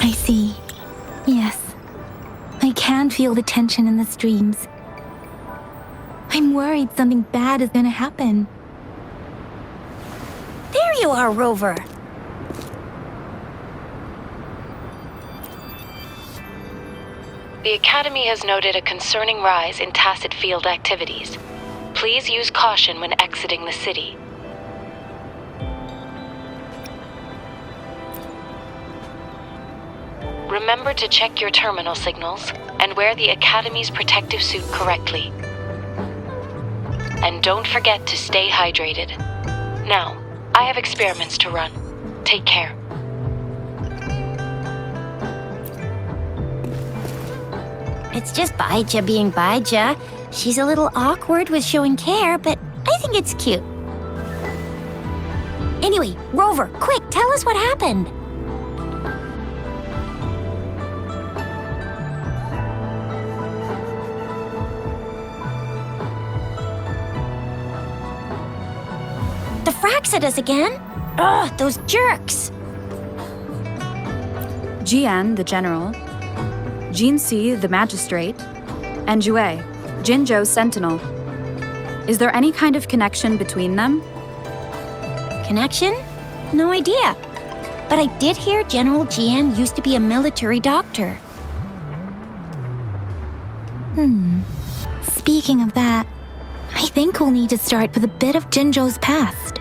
I see. Yes. I can feel the tension in the streams. I'm worried something bad is gonna happen. There you are, Rover. The Academy has noted a concerning rise in tacit field activities. Please use caution when exiting the city. Remember to check your terminal signals and wear the Academy's protective suit correctly. And don't forget to stay hydrated. Now, I have experiments to run. Take care. It's just Baija being Baija. She's a little awkward with showing care, but I think it's cute. Anyway, Rover, quick, tell us what happened. The Fraxidus again? Ugh, those jerks! Jian, the general, Jinsi, the magistrate, and Jue, Jinzhou's sentinel. Is there any kind of connection between them? Connection? No idea. But I did hear General Jian used to be a military doctor. Speaking of that, I think we'll need to start with a bit of Jinzhou's past.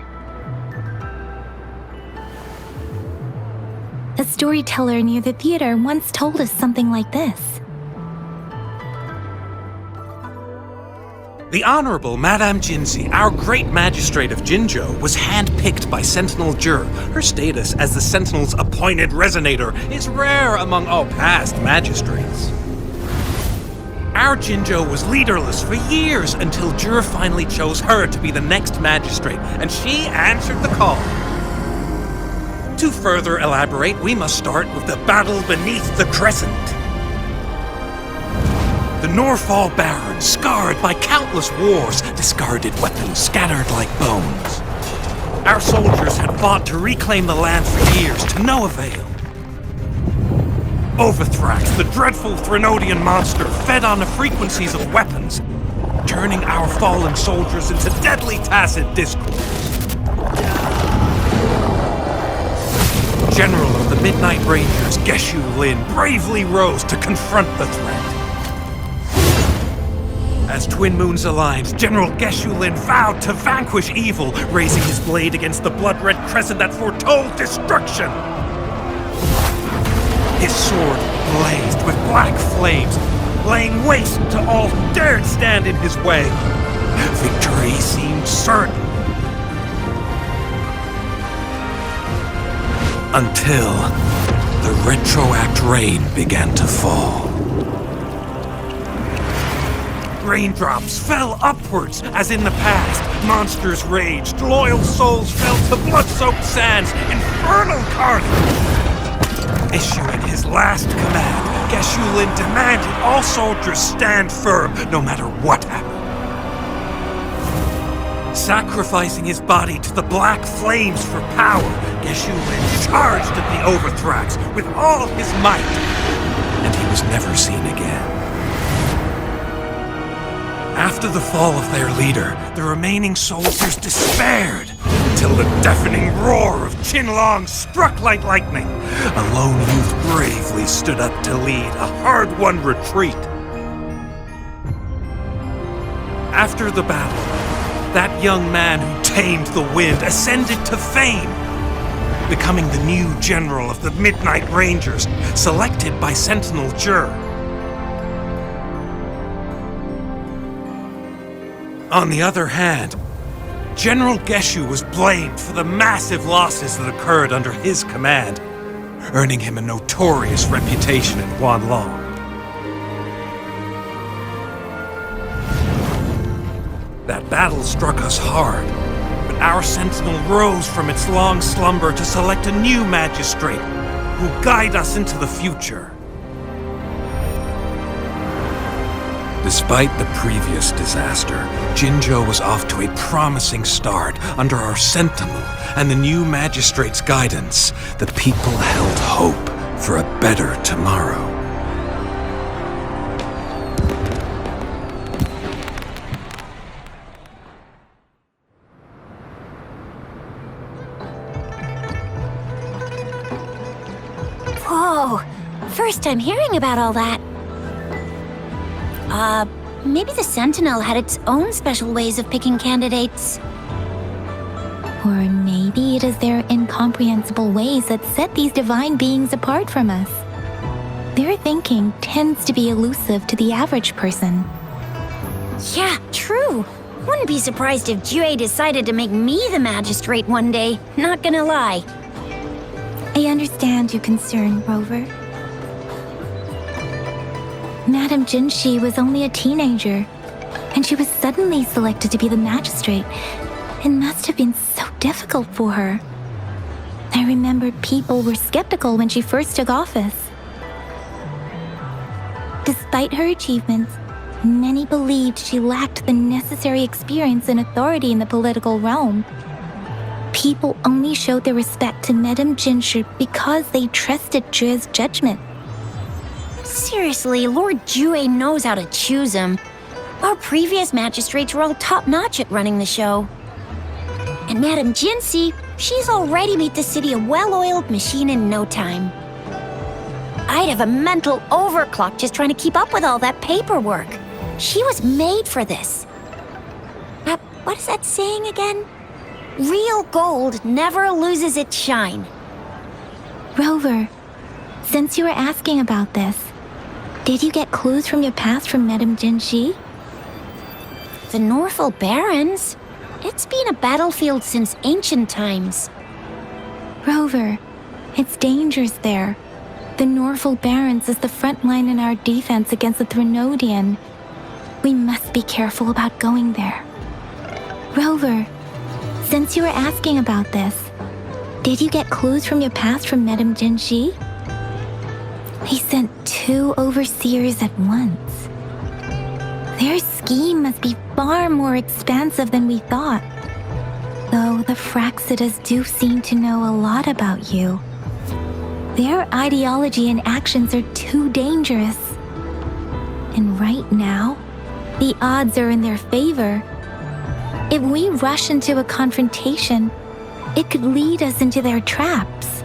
A storyteller near the theater once told us something like this. The Honorable Madame Jinzi, our great magistrate of Jinzhou, was handpicked by Sentinel Jur. Her status as the Sentinel's appointed resonator is rare among all past magistrates. Our Jinzhou was leaderless for years until Jur finally chose her to be the next magistrate, and she answered the call. To further elaborate, we must start with the battle beneath the Crescent. The Norfall Baron, scarred by countless wars, discarded weapons scattered like bones. Our soldiers had fought to reclaim the land for years, to no avail. Overthrax, the dreadful Threnodian monster, fed on the frequencies of weapons, turning our fallen soldiers into deadly tacit discourse. General of the Midnight Rangers, Geshu Lin, bravely rose to confront the threat. As twin moons aligned, General Geshu Lin vowed to vanquish evil, raising his blade against the blood-red crescent that foretold destruction. His sword blazed with black flames, laying waste to all who dared stand in his way. Victory seemed certain. Until the retroact rain began to fall. Raindrops fell upwards, as in the past. Monsters raged, loyal souls fell to blood-soaked sands, infernal carnage. Issuing his last command, Geshu Lin demanded all soldiers stand firm, no matter what happened. Sacrificing his body to the black flames for power, Geshu Lin charged at the Overthrax with all his might, and he was never seen again. After the fall of their leader, the remaining soldiers despaired, until the deafening roar of Qinlong struck like lightning. A lone youth bravely stood up to lead a hard-won retreat. After the battle, that young man who tamed the wind ascended to fame, becoming the new general of the Midnight Rangers, selected by Sentinel Jur. On the other hand, General Geshu was blamed for the massive losses that occurred under his command, earning him a notorious reputation in Huanlong. That battle struck us hard, but our sentinel rose from its long slumber to select a new magistrate who will guide us into the future. Despite the previous disaster, Jinzhou was off to a promising start under our sentinel and the new magistrate's guidance. The people held hope for a better tomorrow. Whoa, first time hearing about all that. Maybe the Sentinel had its own special ways of picking candidates. Or maybe it is their incomprehensible ways that set these divine beings apart from us. Their thinking tends to be elusive to the average person. Yeah, true. Wouldn't be surprised if Jue decided to make me the magistrate one day, not gonna lie. I understand your concern, Rover. Madame Jinshi was only a teenager, and she was suddenly selected to be the magistrate. It must have been so difficult for her. I remember people were skeptical when she first took office. Despite her achievements, many believed she lacked the necessary experience and authority in the political realm. People only showed their respect to Madame Jinshi because they trusted Jue's judgment. Seriously, Lord Jue knows how to choose him. Our previous magistrates were all top-notch at running the show. And Madame Jinshi, she's already made the city a well-oiled machine in no time. I'd have a mental overclock just trying to keep up with all that paperwork. She was made for this. What is that saying again? Real gold never loses its shine. Rover, since you were asking about this, did you get clues from your past from Madame Jinshi? The Northful Barrens? It's been a battlefield since ancient times. Rover, it's dangerous there. The Northful Barrens is the front line in our defense against the Threnodian. We must be careful about going there. Rover, since you were asking about this, did you get clues from your past from Madame Jinshi? He sent 2 overseers at once. Their scheme must be far more expansive than we thought. Though the Fraxidas do seem to know a lot about you. Their ideology and actions are too dangerous. And right now, the odds are in their favor. If we rush into a confrontation, it could lead us into their traps.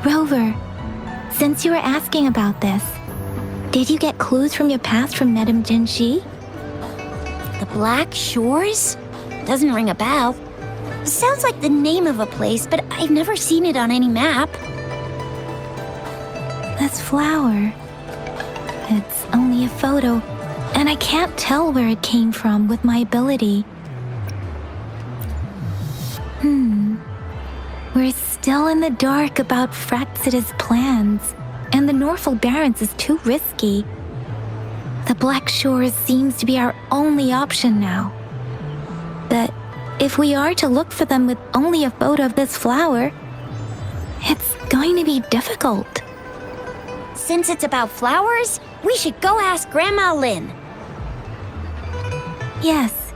Rover, since you were asking about this, did you get clues from your past from Madame Jinshi? The Black Shores? Doesn't ring a bell. Sounds like the name of a place, but I've never seen it on any map. This flower. It's only a photo, and I can't tell where it came from with my ability. We're still in the dark about Fraxida's plans, and the Northful Barrens is too risky. The Black Shores seems to be our only option now. But if we are to look for them with only a photo of this flower, it's going to be difficult. Since it's about flowers, we should go ask Grandma Lynn. Yes,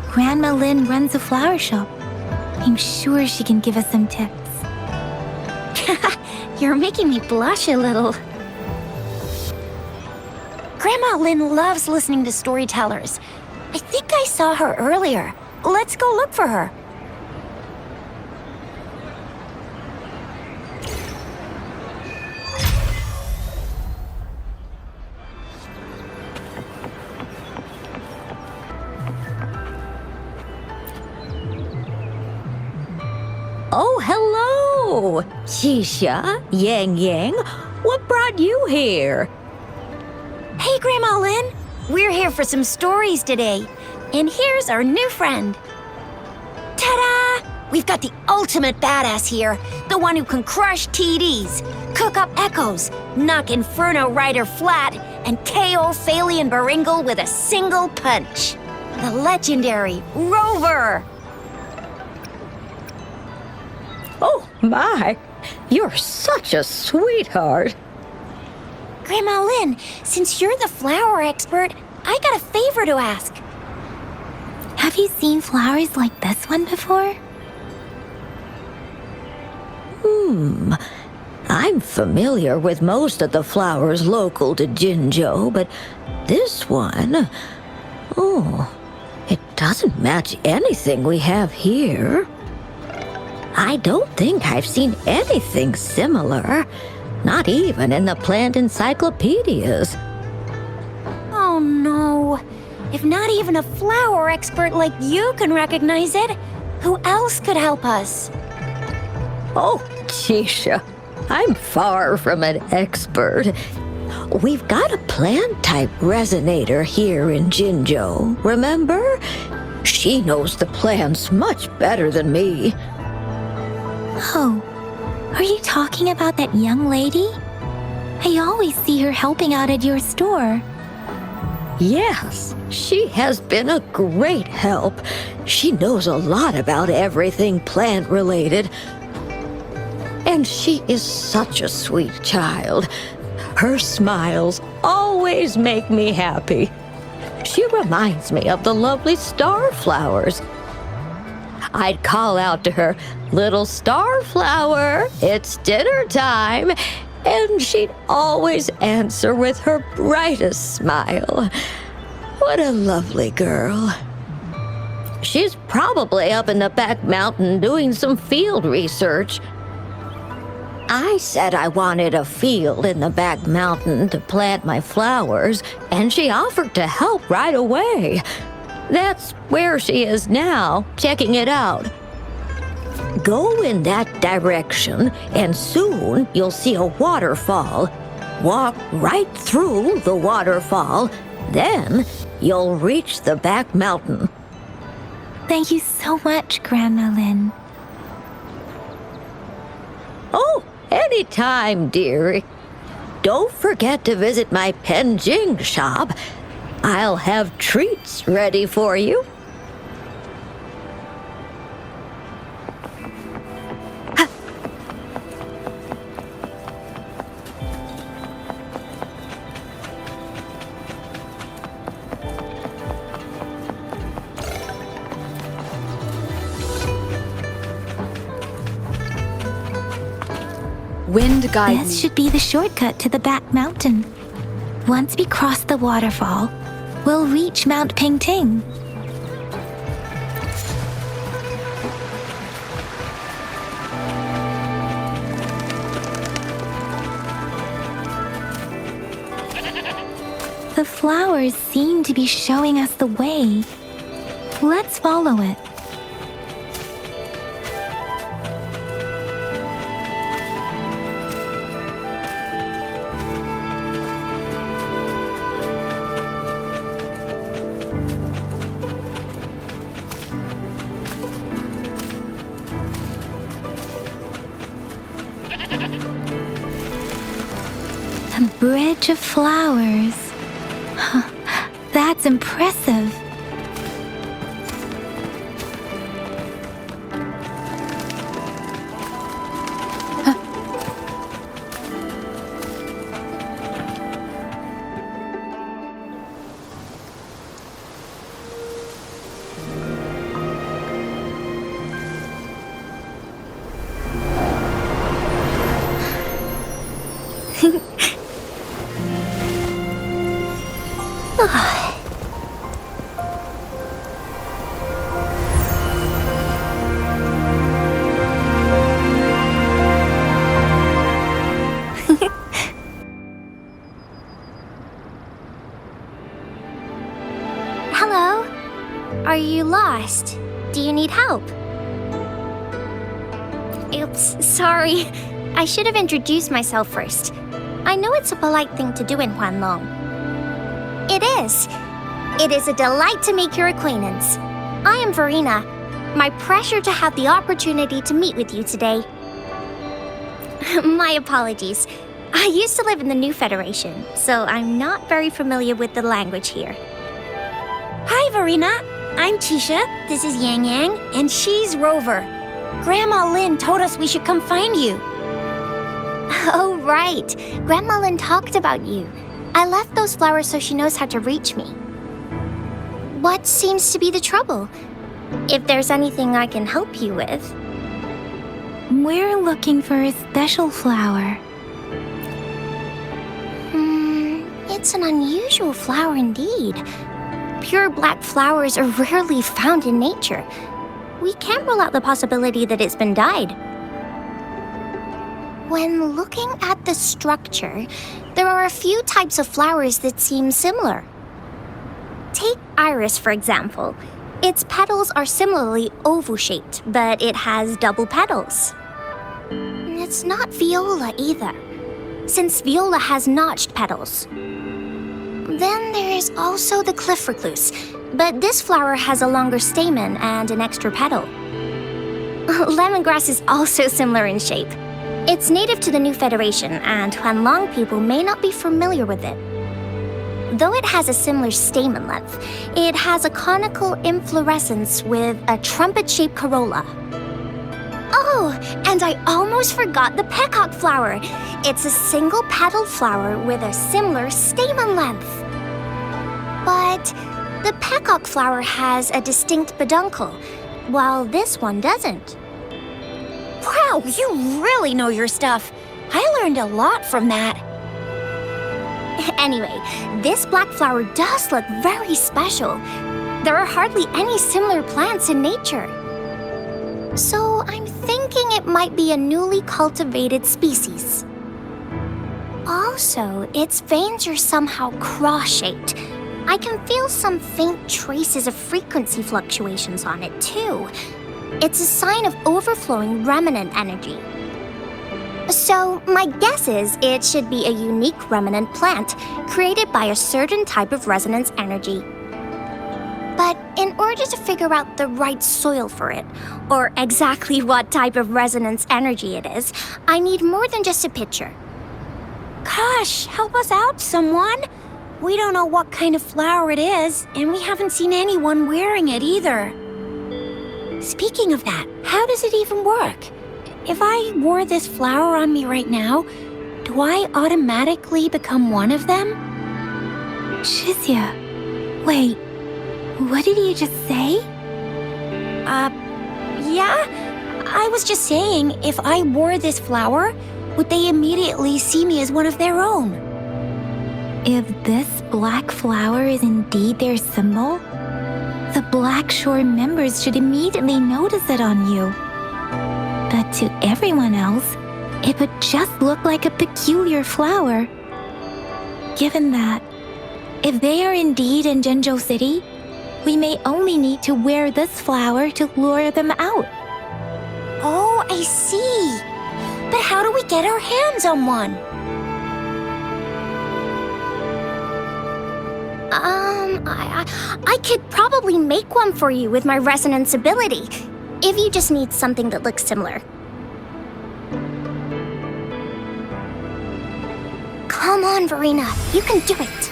Grandma Lynn runs a flower shop. I'm sure she can give us some tips. You're making me blush a little. Grandma Lynn loves listening to storytellers. I think I saw her earlier. Let's go look for her. Oh, hello! Shisha, Yang Yang, what brought you here? Hey, Grandma Lynn. We're here for some stories today. And here's our new friend. Ta-da! We've got the ultimate badass here. The one who can crush TDs, cook up echoes, knock Inferno Rider flat, and KO Phalian Baringle with a single punch. The legendary Rover! Oh, my! You're such a sweetheart! Grandma Lynn, since you're the flower expert, I got a favor to ask. Have you seen flowers like this one before? I I'm familiar with most of the flowers local to Jinzhou, but this one, oh, it doesn't match anything we have here. I don't think I've seen anything similar, not even in the plant encyclopedias. Oh no. If not even a flower expert like you can recognize it, who else could help us? Oh, Tisha, I'm far from an expert. We've got a plant-type resonator here in Jinzhou, remember? She knows the plants much better than me. Oh, are you talking about that young lady? I always see her helping out at your store. Yes, she has been a great help. She knows a lot about everything plant-related. And she is such a sweet child. Her smiles always make me happy. She reminds me of the lovely starflowers. I'd call out to her, "Little starflower, it's dinner time," and she'd always answer with her brightest smile. What a lovely girl. She's probably up in the back mountain doing some field research. I said I wanted a field in the back mountain to plant my flowers, and she offered to help right away. That's where she is now, checking it out. Go in that direction, and soon you'll see a waterfall. Walk right through the waterfall, then you'll reach the back mountain. Thank you so much, Grandma Lin. Oh, anytime, dearie. Don't forget to visit my Penjing shop. I'll have treats ready for you. Wind guide me. This should be the shortcut to the back mountain. Once we cross the waterfall, we'll reach Mount Pingting. The flowers seem to be showing us the way. Let's follow it. A bridge of flowers. Huh, that's impressive. Hello? Are you lost? Do you need help? Oops, sorry. I should have introduced myself first. I know it's a polite thing to do in Huanlong. It is. It is a delight to make your acquaintance. I am Verena. My pleasure to have the opportunity to meet with you today. My apologies. I used to live in the New Federation, so I'm not very familiar with the language here. Hi, Verena. I'm Tisha. This is Yang Yang, and she's Rover. Grandma Lin told us we should come find you. Oh, right. Grandma Lin talked about you. I left those flowers so she knows how to reach me. What seems to be the trouble? If there's anything I can help you with. We're looking for a special flower. It's an unusual flower indeed. Pure black flowers are rarely found in nature. We can't rule out the possibility that it's been dyed. When looking at the structure, there are a few types of flowers that seem similar. Take iris, for example. Its petals are similarly oval-shaped, but it has double petals. It's not viola either, since viola has notched petals. Then there is also the cliff recluse, but this flower has a longer stamen and an extra petal. Lemongrass is also similar in shape. It's native to the New Federation, and Huanlong people may not be familiar with it. Though it has a similar stamen length, it has a conical inflorescence with a trumpet-shaped corolla. Oh, and I almost forgot the peacock flower. It's a single-petaled flower with a similar stamen length. But the peacock flower has a distinct peduncle, while this one doesn't. Wow, you really know your stuff. I learned a lot from that. Anyway, this black flower does look very special. There are hardly any similar plants in nature. So I'm thinking it might be a newly cultivated species. Also, its veins are somehow cross-shaped. I can feel some faint traces of frequency fluctuations on it, too. It's a sign of overflowing remnant energy. So, my guess is it should be a unique remnant plant created by a certain type of resonance energy. But in order to figure out the right soil for it, or exactly what type of resonance energy it is, I need more than just a picture. Gosh, help us out, someone. We don't know what kind of flower it is, and we haven't seen anyone wearing it either. Speaking of that, how does it even work? If I wore this flower on me right now, do I automatically become one of them? Shizia, wait, what did you just say? Yeah? I was just saying, if I wore this flower, would they immediately see me as one of their own? If this black flower is indeed their symbol, the Black Shore members should immediately notice it on you. But to everyone else, it would just look like a peculiar flower. Given that, if they are indeed in Jinzhou City, we may only need to wear this flower to lure them out. Oh, I see. But how do we get our hands on one? I could probably make one for you with my resonance ability, if you just need something that looks similar. Come on, Verena, you can do it.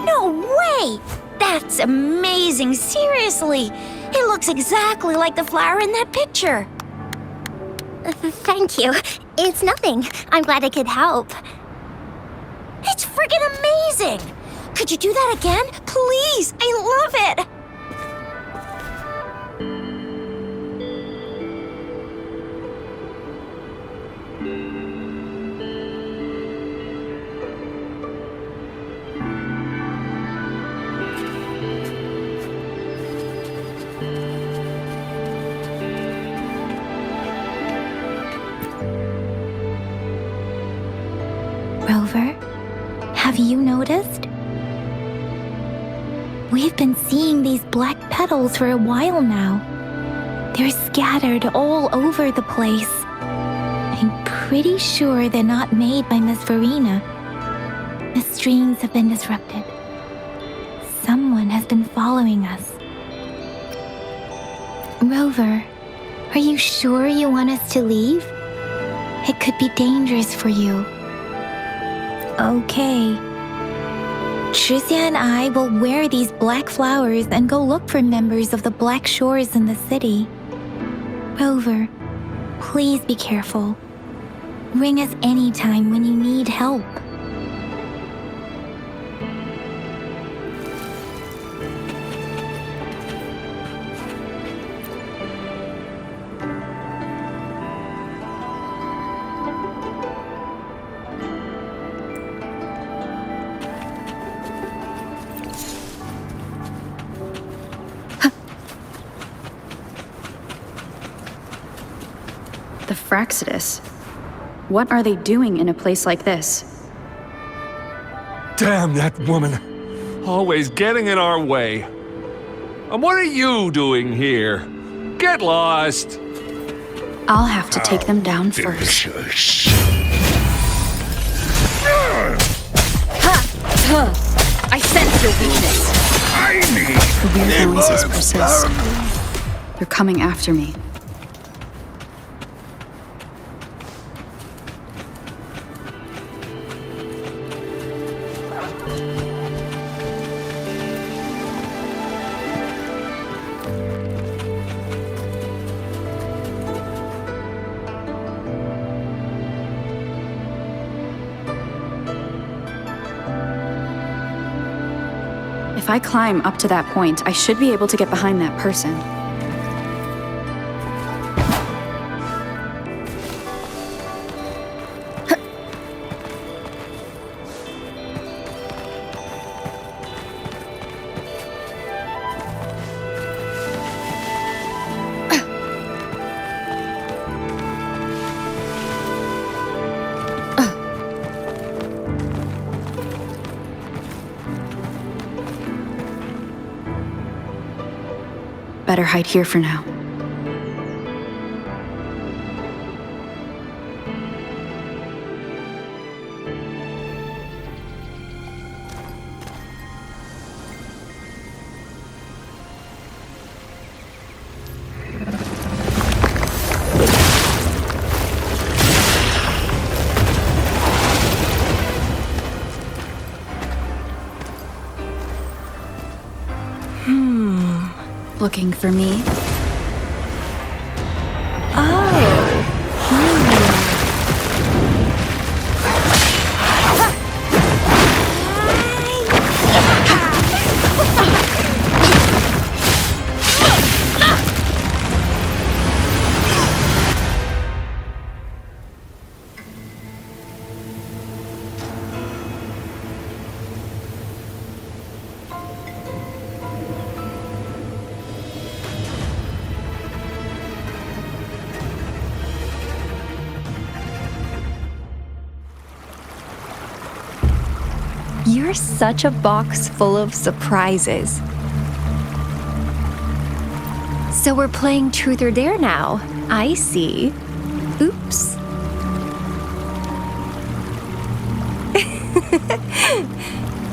No way! That's amazing, seriously! It looks exactly like the flower in that picture. Thank you. It's nothing. I'm glad I could help. It's friggin' amazing! Could you do that again? Please! I love it! Rover, have you noticed? We've been seeing these black petals for a while now. They're scattered all over the place. I'm pretty sure they're not made by Miss Verena. The streams have been disrupted. Someone has been following us. Rover, are you sure you want us to leave? It could be dangerous for you. Okay. Shizia and I will wear these black flowers and go look for members of the Black Shores in the city. Rover, please be careful. Ring us anytime when you need help. The Fraxidus. What are they doing in a place like this? Damn that woman. Always getting in our way. And what are you doing here? Get lost! I'll have to take them down first. I sense your weakness. The weird noises persist. They're coming after me. If I climb up to that point, I should be able to get behind that person. Better hide here for now. Looking for me? You're such a box full of surprises. So we're playing Truth or Dare now. I see. Oops.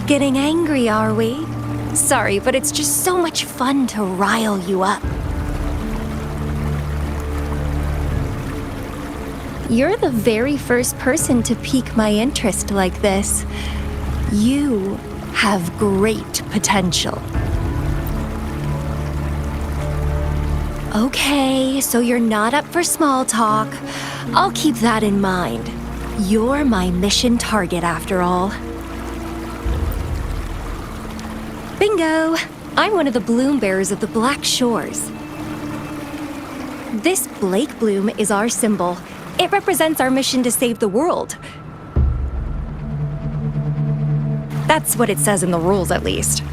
Getting angry, are we? Sorry, but it's just so much fun to rile you up. You're the very first person to pique my interest like this. You have great potential. Okay, so you're not up for small talk. I'll keep that in mind. You're my mission target after all. Bingo! I'm one of the bloom bearers of the Black Shores. This Blake bloom is our symbol. It represents our mission to save the world. That's what it says in the rules, at least.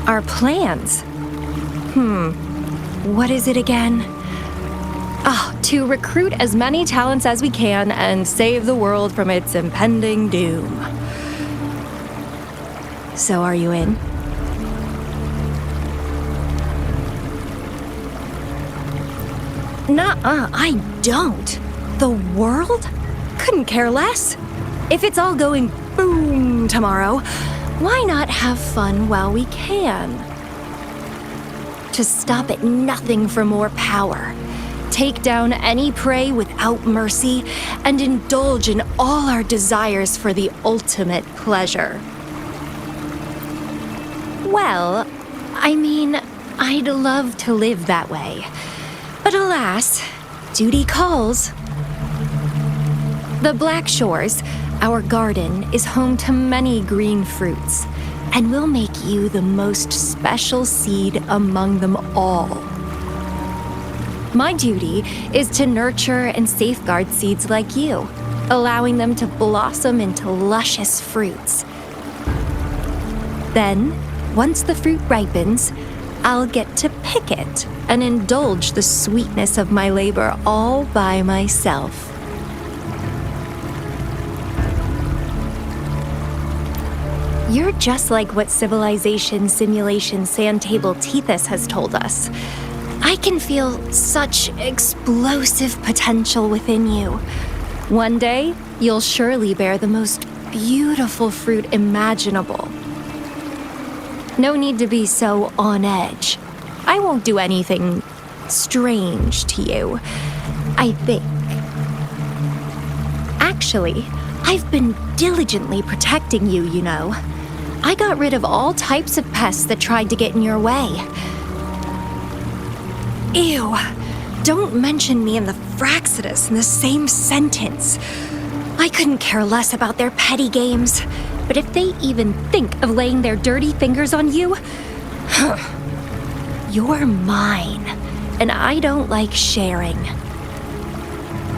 Our plans? What is it again? To recruit as many talents as we can and save the world from its impending doom. So are you in? Nuh-uh, I don't. The world? Couldn't care less. If it's all going boom tomorrow, why not have fun while we can? To stop at nothing for more power, take down any prey without mercy, and indulge in all our desires for the ultimate pleasure. Well, I mean, I'd love to live that way. But alas, duty calls. The Black Shores, our garden, is home to many green fruits, and will make you the most special seed among them all. My duty is to nurture and safeguard seeds like you, allowing them to blossom into luscious fruits. Then, once the fruit ripens, I'll get to pick it and indulge the sweetness of my labor all by myself. You're just like what Civilization Simulation Sandtable Tethys has told us. I can feel such explosive potential within you. One day, you'll surely bear the most beautiful fruit imaginable. No need to be so on edge. I won't do anything strange to you, I think. Actually, I've been diligently protecting you, you know. I got rid of all types of pests that tried to get in your way. Ew, don't mention me and the Fraxidus in the same sentence. I couldn't care less about their petty games, but if they even think of laying their dirty fingers on you, you're mine, and I don't like sharing.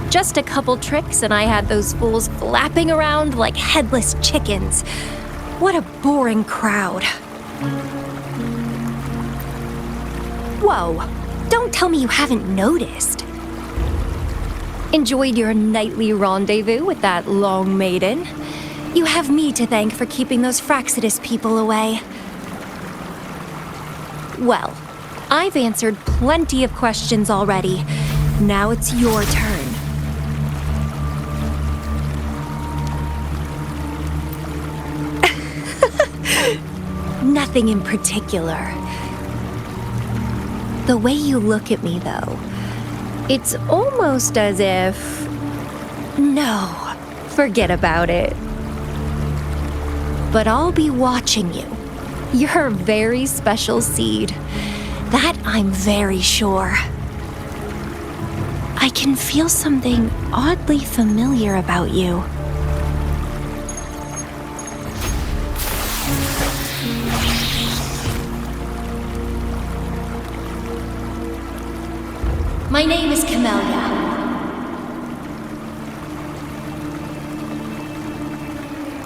Just a couple tricks and I had those fools flapping around like headless chickens. What a boring crowd. Whoa, don't tell me you haven't noticed. Enjoyed your nightly rendezvous with that long maiden? You have me to thank for keeping those Fraxidus people away. Well, I've answered plenty of questions already. Now it's your turn. Nothing in particular. The way you look at me, though, it's almost as if... No, forget about it. But I'll be watching you. You're a very special seed. That I'm very sure. I can feel something oddly familiar about you. My name is Camellia.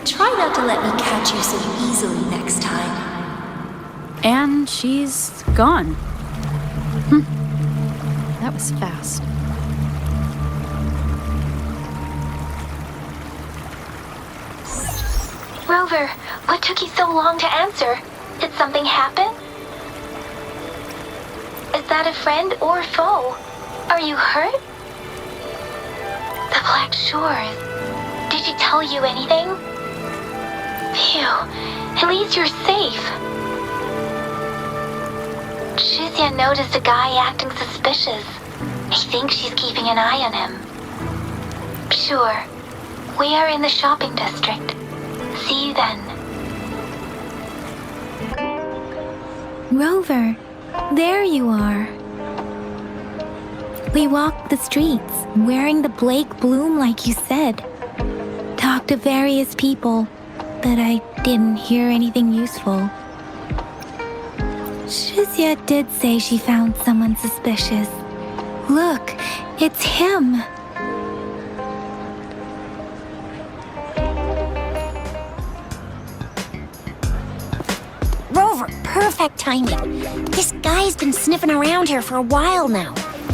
Try not to let me catch you so easily next time. And she's gone. That was fast. Rover, what took you so long to answer? Did something happen? Is that a friend or foe? Are you hurt? The Black Shores. Did she tell you anything? Phew, at least you're safe. Shizia noticed a guy acting suspicious. I think she's keeping an eye on him. Sure. We are in the shopping district. See you then. Rover, there you are. We walked the streets, wearing the Blake bloom like you said. Talked to various people, but I didn't hear anything useful. Shizia did say she found someone suspicious. Look, it's him. Rover, perfect timing. This guy's been sniffing around here for a while now.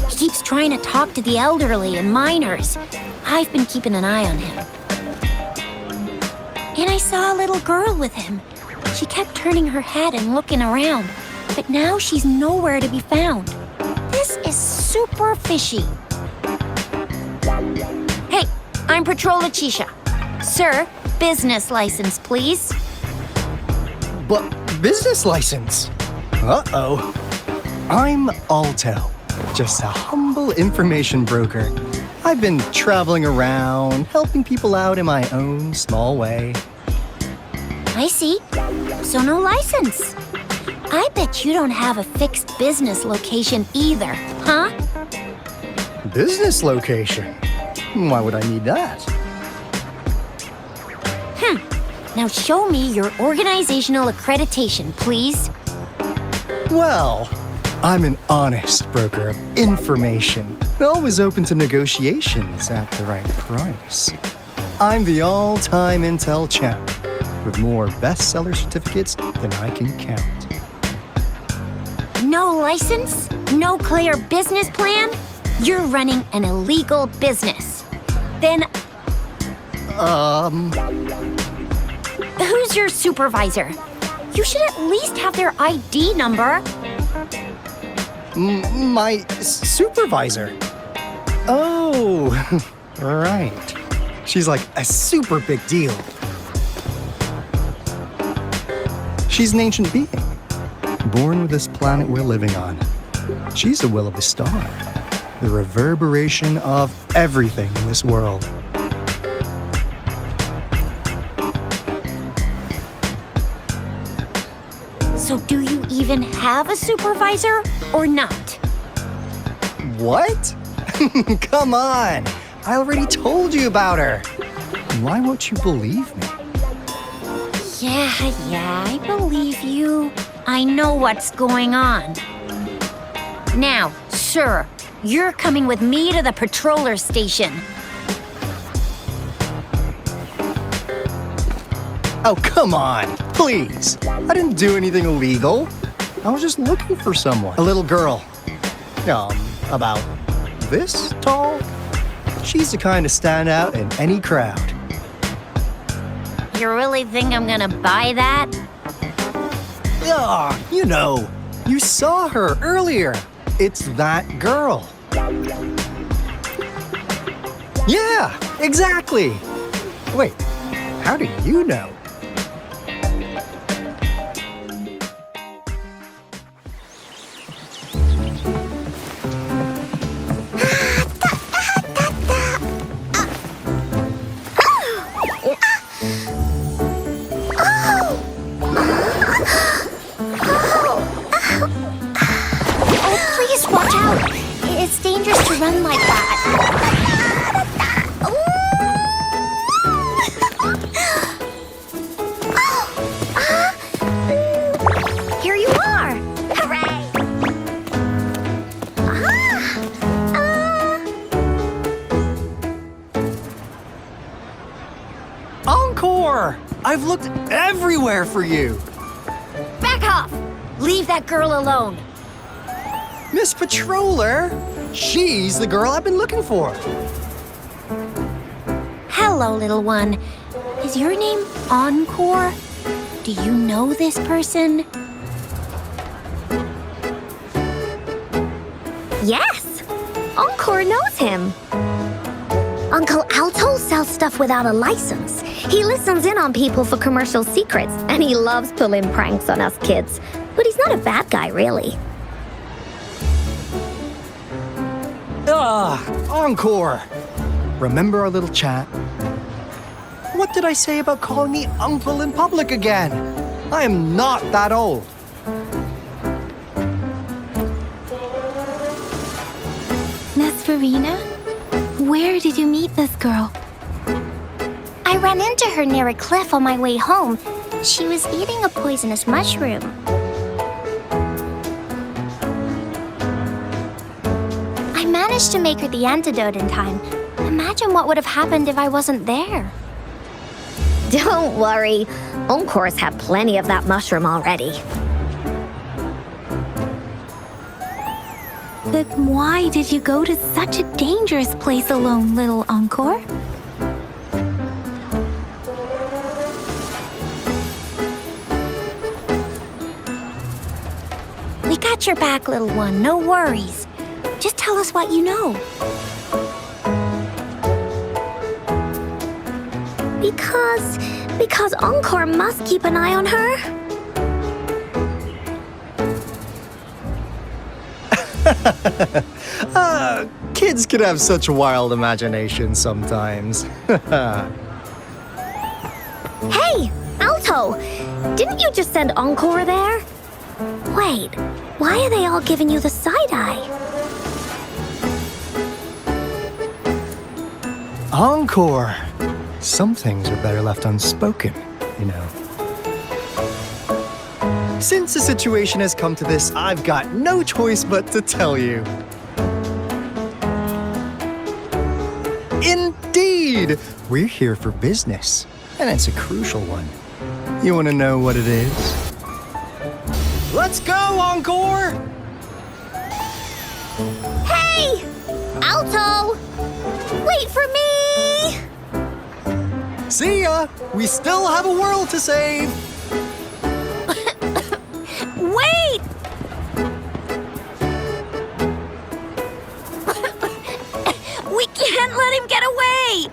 He keeps trying to talk to the elderly and minors. I've been keeping an eye on him. And I saw a little girl with him. She kept turning her head and looking around, but now she's nowhere to be found. This is super fishy. Hey, I'm Patrol Letitia. Sir, business license, please. But business license? Uh-oh. I'm Alto, just a humble information broker. I've been traveling around, helping people out in my own small way. I see. So no license. I bet you don't have a fixed business location either, huh? Business location? Why would I need that? Now show me your organizational accreditation, please. Well, I'm an honest broker of information, always open to negotiations at the right price. I'm the all-time Intel champ, with more bestseller certificates than I can count. No license? No clear business plan? You're running an illegal business. Then who's your supervisor? You should at least have their ID number. My supervisor? Oh, right. She's like a super big deal. She's an ancient being, born with this planet we're living on. She's the will of the star, the reverberation of everything in this world. So do you even have a supervisor or not? What? Come on! I already told you about her. Why won't you believe me? Yeah, I believe you. I know what's going on. Now, sir, you're coming with me to the patroller station. Oh, come on, please. I didn't do anything illegal. I was just looking for someone. A little girl. About this tall. She's the kind to stand out in any crowd. You really think I'm gonna buy that? You saw her earlier. It's that girl. Yeah, exactly. Wait, how do you know? Run like that. Here you are! Hooray! Encore! I've looked everywhere for you. Back off! Leave that girl alone. Miss Patroller! She's the girl I've been looking for. Hello, little one. Is your name Encore? Do you know this person? Yes! Encore knows him. Uncle Alto sells stuff without a license. He listens in on people for commercial secrets, and he loves pulling pranks on us kids. But he's not a bad guy, really. Encore! Remember our little chat? What did I say about calling me uncle in public again? I am not that old. Nesferina? Where did you meet this girl? I ran into her near a cliff on my way home. She was eating a poisonous mushroom. I managed to make her the antidote in time. Imagine what would have happened if I wasn't there. Don't worry. Encore's had plenty of that mushroom already. But why did you go to such a dangerous place alone, little Encore? We got your back, little one. No worries. Just tell us what you know. Because Encore must keep an eye on her. Kids can have such wild imaginations sometimes. Hey, Alto! Didn't you just send Encore there? Wait, why are they all giving you the side-eye? Encore! Some things are better left unspoken, you know. Since the situation has come to this, I've got no choice but to tell you. Indeed! We're here for business, and it's a crucial one. You want to know what it is? Let's go, Encore! Hey! Alto! Wait for me! See ya! We still have a world to save! Wait! We can't let him get away!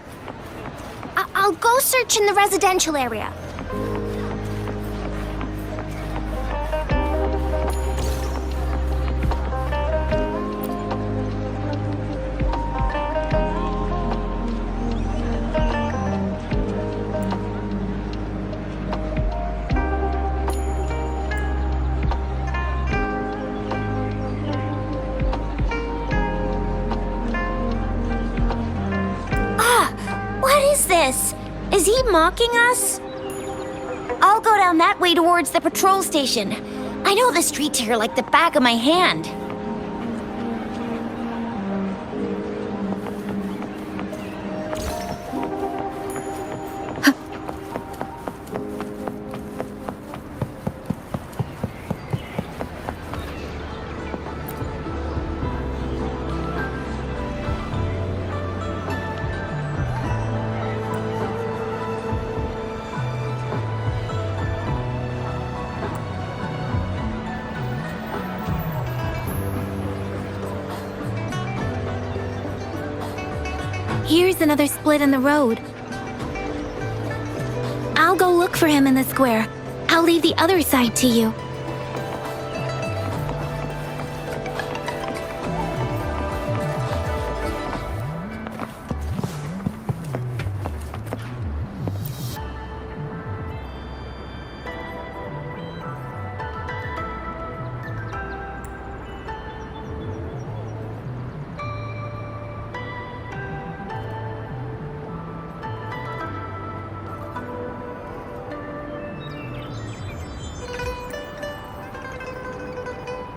I'll go search in the residential area. What is this? Is he mocking us? I'll go down that way towards the patrol station. I know the streets here like the back of my hand. Here's another split in the road. I'll go look for him in the square. I'll leave the other side to you.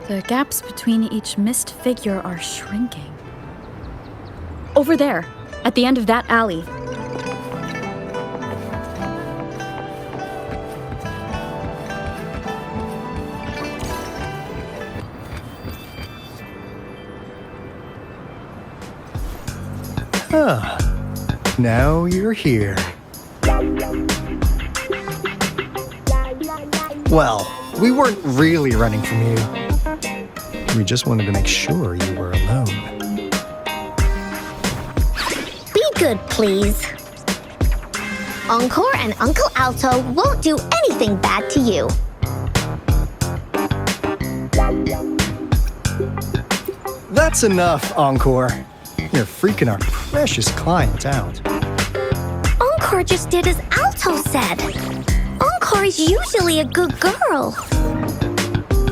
The gaps between each mist figure are shrinking. Over there, at the end of that alley. Huh. Now you're here. Well, we weren't really running from you. We just wanted to make sure you were alone. Be good, please. Encore and Uncle Alto won't do anything bad to you. That's enough, Encore. You're freaking our precious client out. Encore just did as Alto said. Encore is usually a good girl.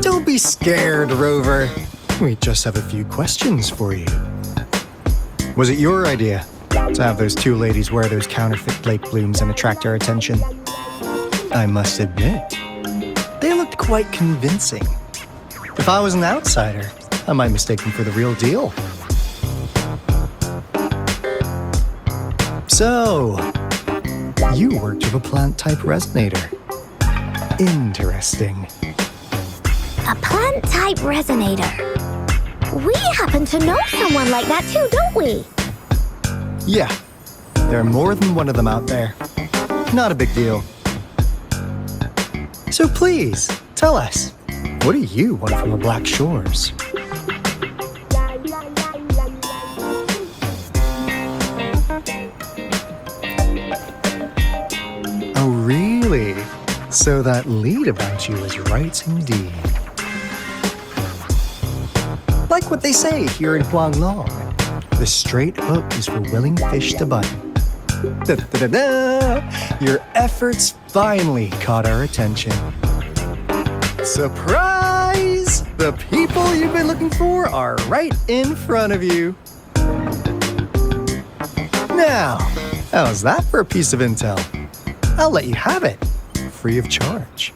Don't be scared, Rover. We just have a few questions for you. Was it your idea to have those two ladies wear those counterfeit lake blooms and attract our attention? I must admit, they looked quite convincing. If I was an outsider, I might mistake them for the real deal. So, you worked with a plant-type resonator. Interesting. A plant-type resonator. We happen to know someone like that too, don't we? Yeah, there are more than one of them out there. Not a big deal. So please, tell us, what do you want from the Black Shores? Oh, really? So that lead about you is right indeed. Like what they say here in Huanglong, the straight hook is for willing fish to bite. Da-da-da-da! Your efforts finally caught our attention. Surprise! The people you've been looking for are right in front of you. Now, how's that for a piece of intel? I'll let you have it, free of charge.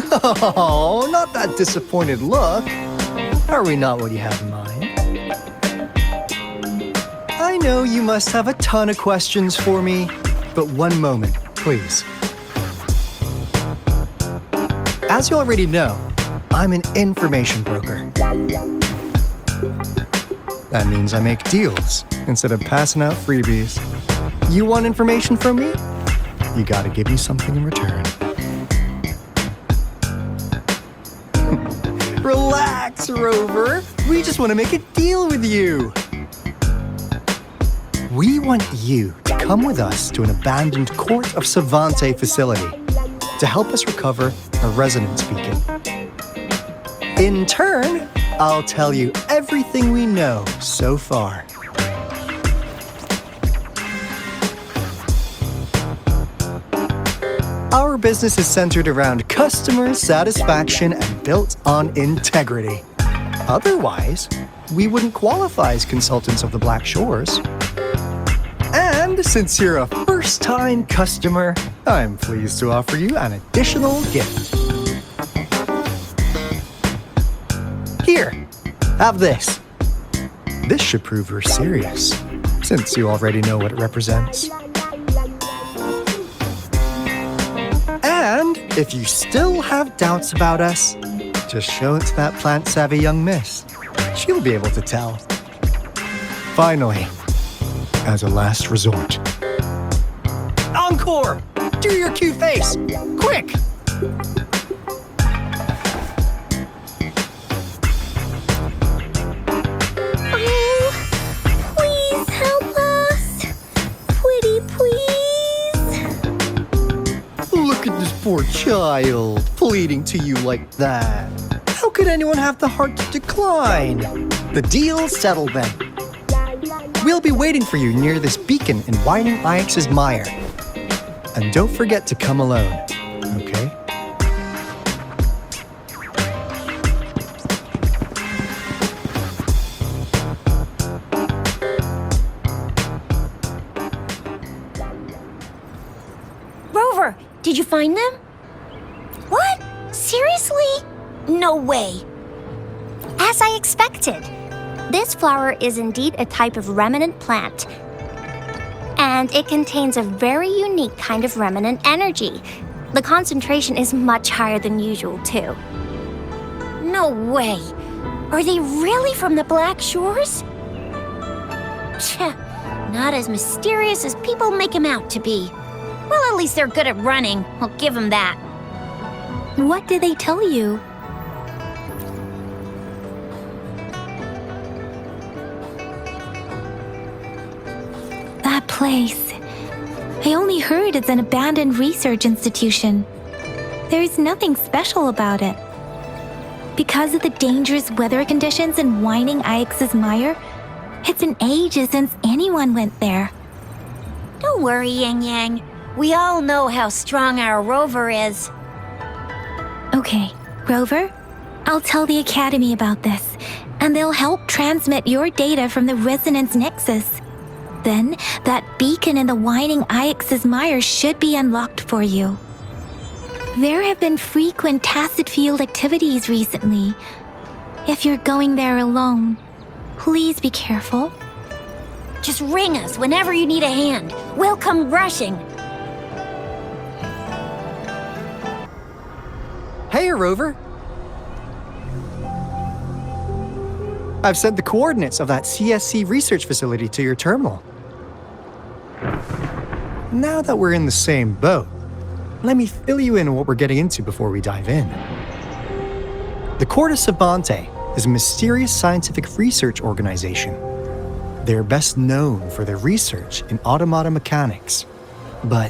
Oh, not that disappointed look. Are we not what you have in mind? I know you must have a ton of questions for me, but one moment, please. As you already know, I'm an information broker. That means I make deals instead of passing out freebies. You want information from me? You gotta give me something in return. Relax, Rover. We just want to make a deal with you. We want you to come with us to an abandoned Court of Savante facility to help us recover a resonance beacon. In turn, I'll tell you everything we know so far. Our business is centered around customer satisfaction and built on integrity. Otherwise, we wouldn't qualify as consultants of the Black Shores. And since you're a first-time customer, I'm pleased to offer you an additional gift. Here, have this. This should prove you're serious, since you already know what it represents. And if you still have doubts about us, just show it to that plant-savvy young miss. She'll be able to tell. Finally, as a last resort. Encore! Do your cute face! Quick! Please help us. Pretty please. Look at this poor child, pleading to you like that. How could anyone have the heart to decline? The deal's settled then. We'll be waiting for you near this beacon in Whining Ix's mire. And don't forget to come alone, okay? Rover, did you find them? What? Seriously? No way. As I expected. This flower is indeed a type of remnant plant. And it contains a very unique kind of remnant energy. The concentration is much higher than usual, too. No way. Are they really from the Black Shores? Tch, not as mysterious as people make them out to be. Well, at least they're good at running. I'll give them that. What did they tell you? That place. I only heard it's an abandoned research institution. There's nothing special about it. Because of the dangerous weather conditions in Whining Ix's mire, it's been ages since anyone went there. Don't worry, Yang Yang. We all know how strong our Rover is. Okay, Rover, I'll tell the Academy about this, and they'll help transmit your data from the Resonance Nexus. Then, that beacon in the Whining Ix's mire should be unlocked for you. There have been frequent tacit field activities recently. If you're going there alone, please be careful. Just ring us whenever you need a hand. We'll come rushing. Hey, Rover. I've sent the coordinates of that CSC research facility to your terminal. Now that we're in the same boat, let me fill you in on what we're getting into before we dive in. The Court of Savante is a mysterious scientific research organization. They're best known for their research in automata mechanics. But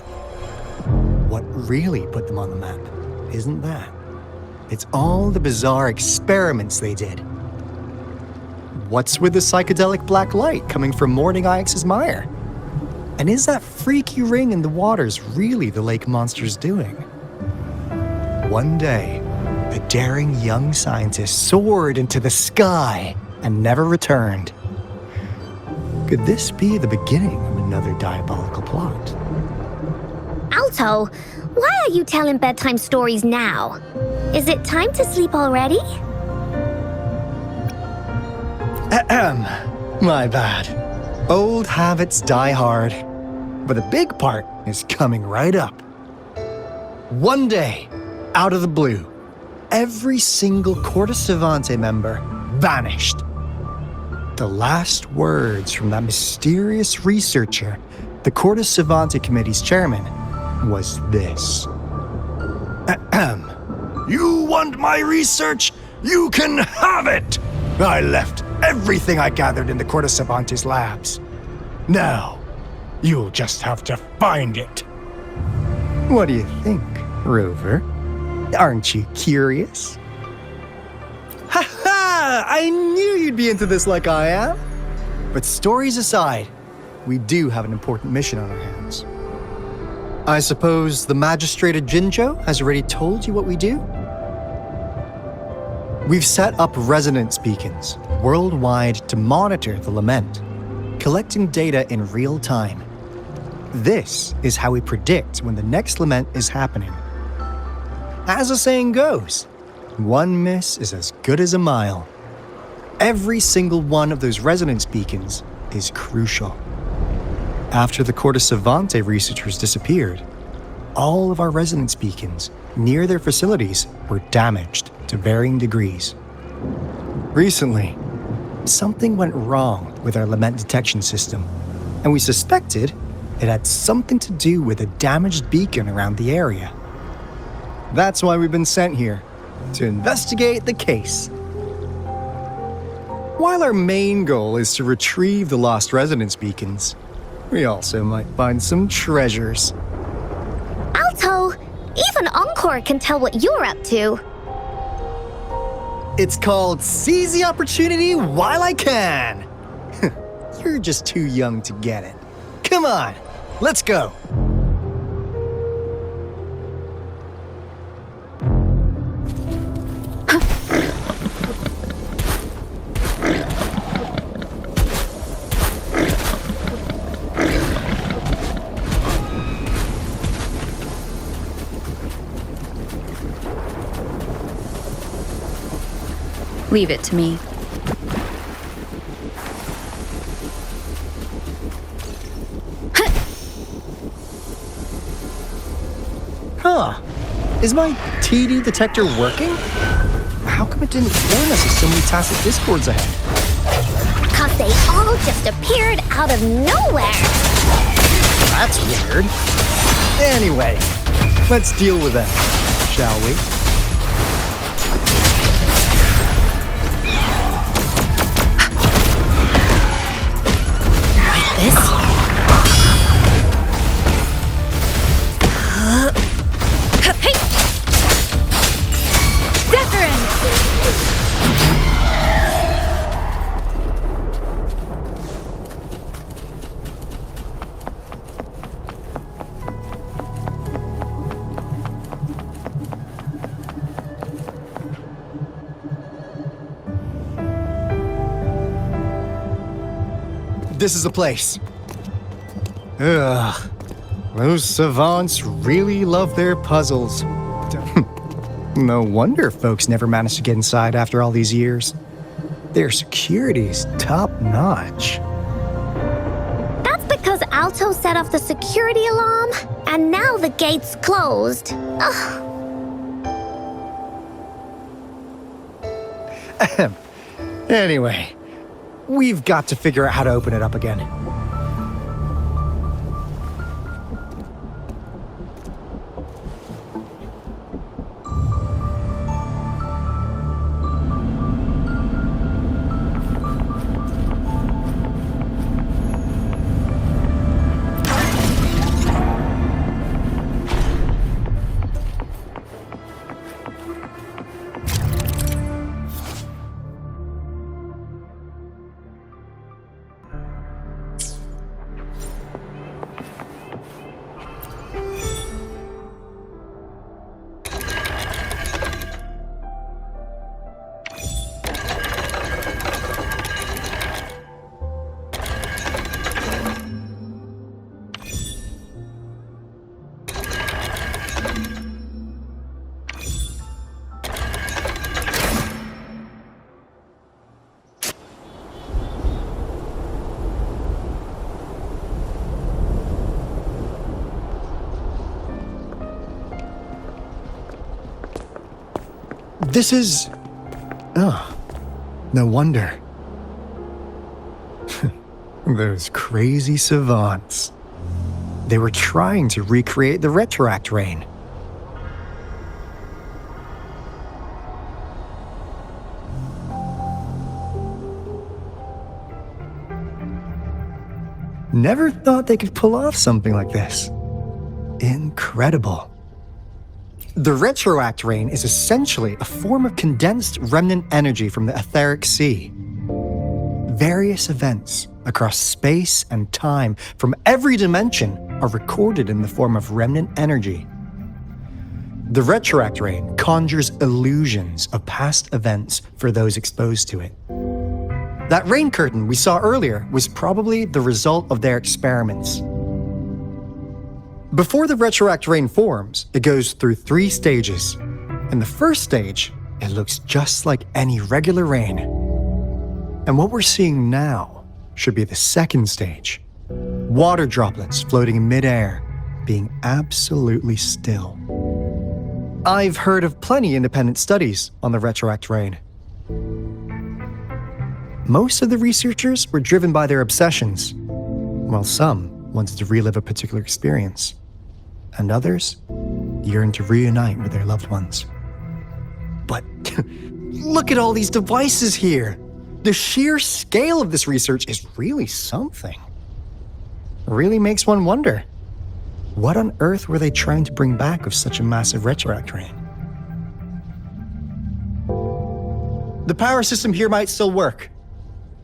what really put them on the map isn't that. It's all the bizarre experiments they did. What's with the psychedelic black light coming from Morning Ix's mire? And is that freaky ring in the waters really the lake monster's doing? One day, a daring young scientist soared into the sky and never returned. Could this be the beginning of another diabolical plot? Alto, why are you telling bedtime stories now? Is it time to sleep already? Ahem. My bad. Old habits die hard. But the big part is coming right up. One day, out of the blue, every single Corte Savante member vanished. The last words from that mysterious researcher, the Corte Savante Committee's chairman, was this. Ahem. You want my research? You can have it! I left everything I gathered in the Corte Savante's labs. Now, you'll just have to find it. What do you think, Rover? Aren't you curious? Ha ha! I knew you'd be into this like I am. But stories aside, we do have an important mission on our hands. I suppose the magistrate at Jinzhou has already told you what we do? We've set up resonance beacons worldwide to monitor the lament, collecting data in real time. This is how we predict when the next lament is happening. As the saying goes, one miss is as good as a mile. Every single one of those resonance beacons is crucial. After the Corte Savante researchers disappeared, all of our resonance beacons near their facilities were damaged to varying degrees. Recently, something went wrong with our lament detection system, and we suspected it had something to do with a damaged beacon around the area. That's why we've been sent here, to investigate the case. While our main goal is to retrieve the lost resonance beacons, we also might find some treasures. Alto, even Encore can tell what you're up to. It's called Seize the Opportunity While I Can. You're just too young to get it. Come on, let's go. Leave it to me. Huh. Is my TD detector working? How come it didn't warn us of so many tacit discords ahead? 'Cause they all just appeared out of nowhere. That's weird. Anyway, let's deal with them, shall we? This? Hey! Deference! This is the place. Ugh. Those savants really love their puzzles. No wonder folks never managed to get inside after all these years. Their security's top-notch. That's because Alto set off the security alarm, and now the gate's closed. Ugh. Anyway, we've got to figure out how to open it up again. This is... Oh, no wonder. Those crazy savants. They were trying to recreate the retroact rain. Never thought they could pull off something like this. Incredible. The retroact rain is essentially a form of condensed remnant energy from the etheric sea. Various events across space and time from every dimension are recorded in the form of remnant energy. The retroact rain conjures illusions of past events for those exposed to it. That rain curtain we saw earlier was probably the result of their experiments. Before the retroact rain forms, it goes through 3 stages. In the first stage, it looks just like any regular rain. And what we're seeing now should be the second stage. Water droplets floating in midair, being absolutely still. I've heard of plenty independent studies on the retroact rain. Most of the researchers were driven by their obsessions, while some wanted to relive a particular experience, and others yearned to reunite with their loved ones. But look at all these devices here! The sheer scale of this research is really something. It really makes one wonder, what on earth were they trying to bring back with such a massive retroact rain? The power system here might still work.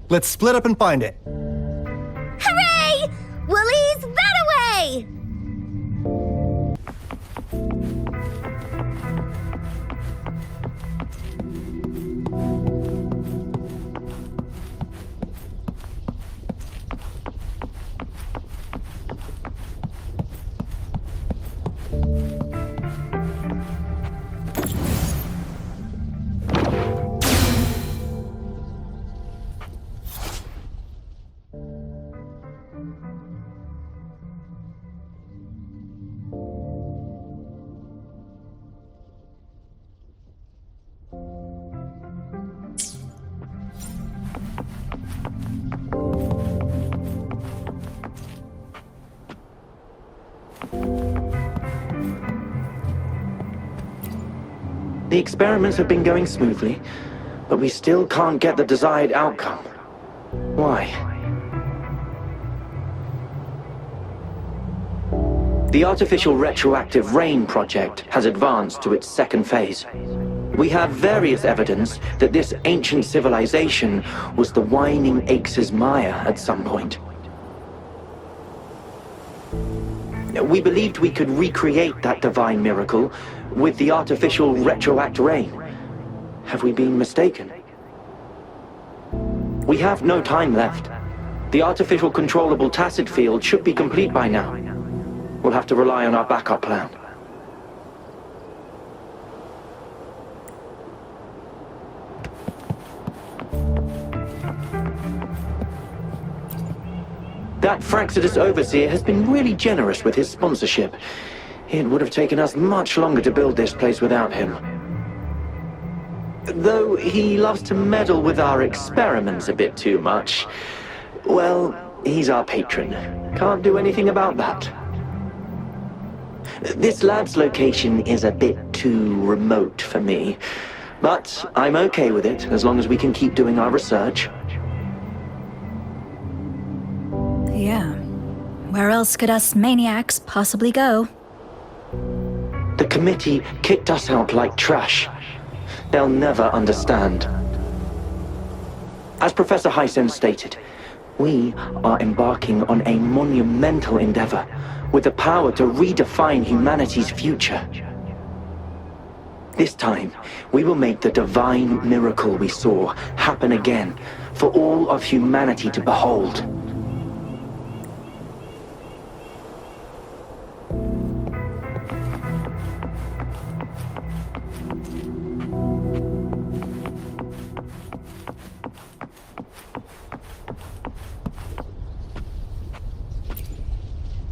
Let's split up and find it. Hooray! Woolies, that away! The experiments have been going smoothly, but we still can't get the desired outcome. Why? The artificial retroactive rain project has advanced to its second phase. We have various evidence that this ancient civilization was the Whining Aches' Maya at some point. We believed we could recreate that divine miracle with the artificial retroact rain. Have we been mistaken? We have no time left. The artificial controllable tacit field should be complete by now. We'll have to rely on our backup plan. That Fraxidus Overseer has been really generous with his sponsorship. It would have taken us much longer to build this place without him. Though he loves to meddle with our experiments a bit too much. Well, he's our patron. Can't do anything about that. This lab's location is a bit too remote for me, but I'm okay with it as long as we can keep doing our research. Yeah. Where else could us maniacs possibly go? The committee kicked us out like trash. They'll never understand. As Professor Hysen stated, we are embarking on a monumental endeavor with the power to redefine humanity's future. This time, we will make the divine miracle we saw happen again for all of humanity to behold.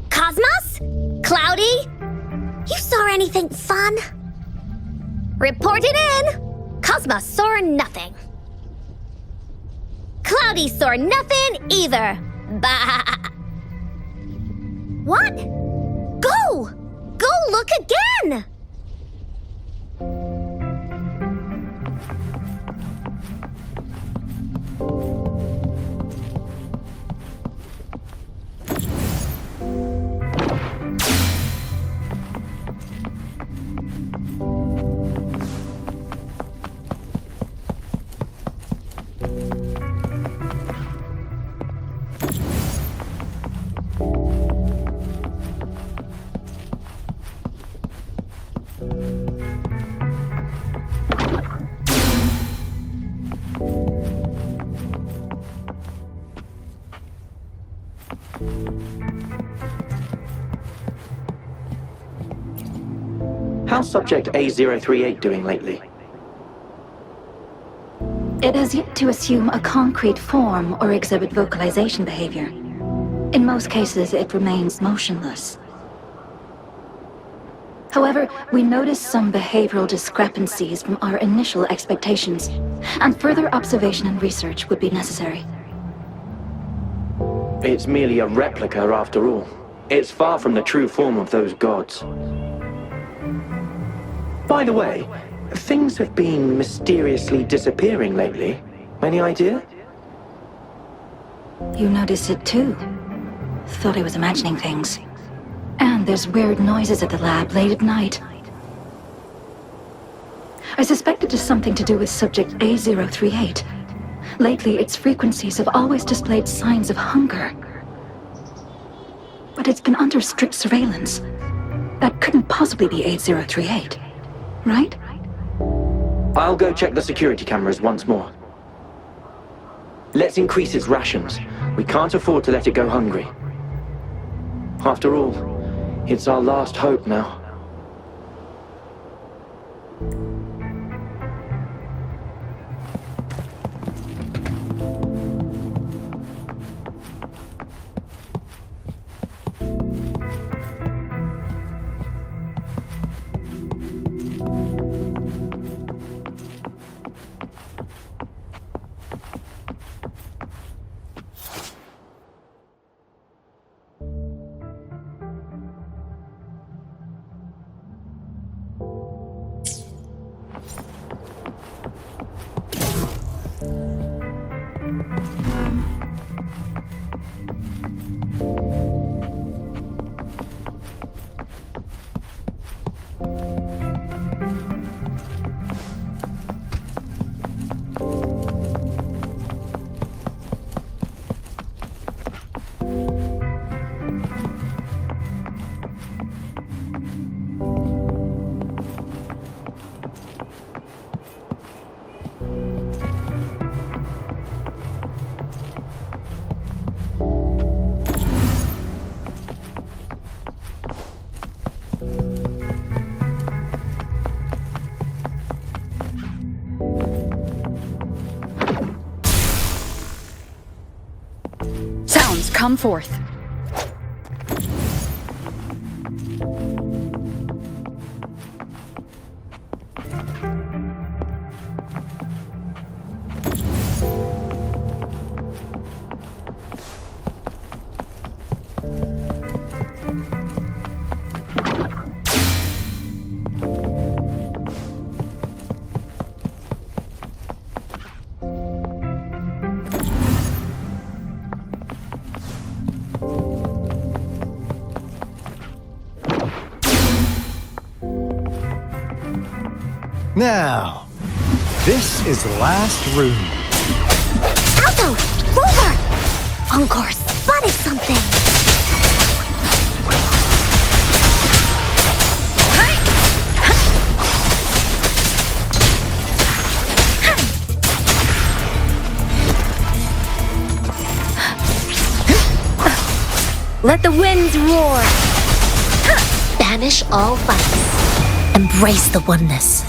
Cosmos? Cloudy? You saw anything fun? Report it in! Cosma saw nothing. Cloudy saw nothing either. Bah! What? Go! Go look again! How's Subject A038 doing lately? It has yet to assume a concrete form or exhibit vocalization behavior. In most cases, it remains motionless. However, we noticed some behavioral discrepancies from our initial expectations, and further observation and research would be necessary. It's merely a replica after all. It's far from the true form of those gods. By the way, things have been mysteriously disappearing lately. Any idea? You noticed it too. Thought I was imagining things. And there's weird noises at the lab late at night. I suspect it is something to do with Subject A038. Lately, its frequencies have always displayed signs of hunger. But it's been under strict surveillance. That couldn't possibly be A038, right? I'll go check the security cameras once more. Let's increase its rations. We can't afford to let it go hungry. After all, it's our last hope now. Sounds, come forth. Now, this is the last room. Alto! Rover! Encore spotted something! Let the winds roar! Banish all fights. Embrace the oneness.